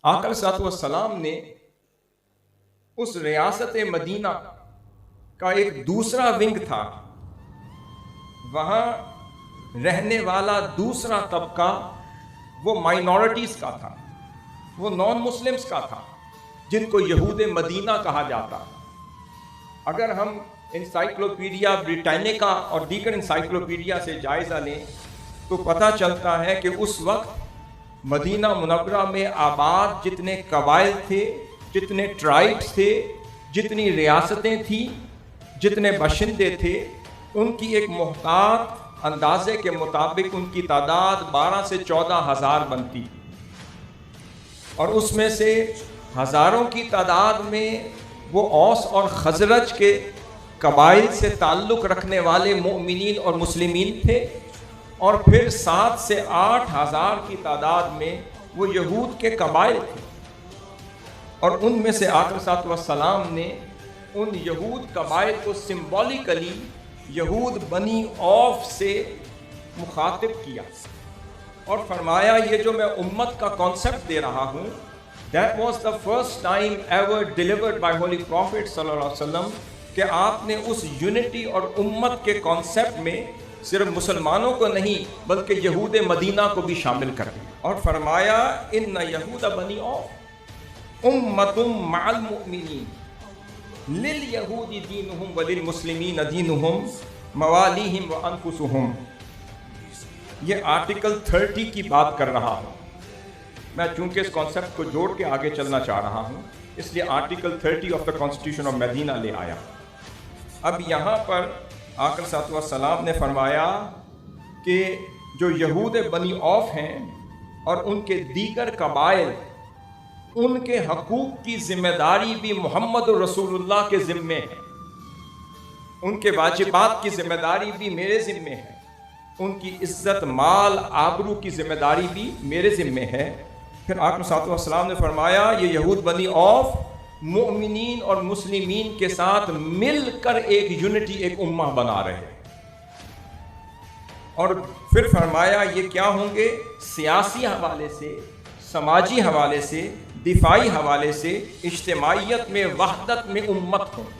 آقا صلی اللہ علیہ وسلم نے اس ریاست مدینہ کا ایک دوسرا ونگ تھا، وہاں رہنے والا دوسرا طبقہ وہ مائنورٹیز کا تھا، وہ نان مسلمز کا تھا، جن کو یہود مدینہ کہا جاتا۔ اگر ہم انسائکلوپیڈیا بریٹانیکا اور دیگر انسائکلوپیڈیا سے جائزہ لیں تو پتہ چلتا ہے کہ اس وقت مدینہ منورہ میں آباد جتنے قبائل تھے، جتنے ٹرائبس تھے، جتنی ریاستیں تھیں، جتنے باشندے تھے، ان کی ایک محتاط اندازے کے مطابق ان کی تعداد 12 سے 14,000 بنتی، اور اس میں سے ہزاروں کی تعداد میں وہ اوس اور خزرج کے قبائل سے تعلق رکھنے والے مؤمنین اور مسلمین تھے، اور پھر 7 سے 8,000 کی تعداد میں وہ یہود کے قبائل تھے۔ اور ان میں سے آقا صلی اللہ علیہ وسلم نے ان یہود قبائل کو سمبولیکلی یہود بنی اوف سے مخاطب کیا اور فرمایا یہ جو میں امت کا کانسیپٹ دے رہا ہوں، that was the first time ever delivered by Holy Prophet صلی اللہ علیہ وسلم، کہ آپ نے اس یونٹی اور امت کے کانسیپٹ میں صرف مسلمانوں کو نہیں بلکہ یہود مدینہ کو بھی شامل کر دیا، اور فرمایا ان یہود بنی اوف امت مع المؤمنین للیہود دینہم وللمسلمین دینہم موالیہم وانفسہم۔ یہ آرٹیکل 30 کی بات کر رہا ہوں میں، چونکہ اس کانسیپٹ کو جوڑ کے آگے چلنا چاہ رہا ہوں، اس لیے article 30 of the constitution of Medina لے آیا۔ اب یہاں پر آقا صلی اللہ علیہ وسلم نے فرمایا کہ جو یہود بنی اوف ہیں اور ان کے دیگر قبائل، ان کے حقوق کی ذمہ داری بھی محمد رسول اللہ کے ذمے ہے، ان کے واجبات کی ذمہ داری بھی میرے ذمے ہے، ان کی عزت مال آبرو کی ذمہ داری بھی میرے ذمے ہے۔ پھر آقا صلی اللہ علیہ وسلم نے فرمایا یہ یہود بنی اوف مومنین اور مسلمین کے ساتھ مل کر ایک یونٹی، ایک امہ بنا رہے ہیں، اور پھر فرمایا یہ کیا ہوں گے؟ سیاسی حوالے سے، سماجی حوالے سے، دفاعی حوالے سے، اجتماعیت میں، وحدت میں امت ہوں۔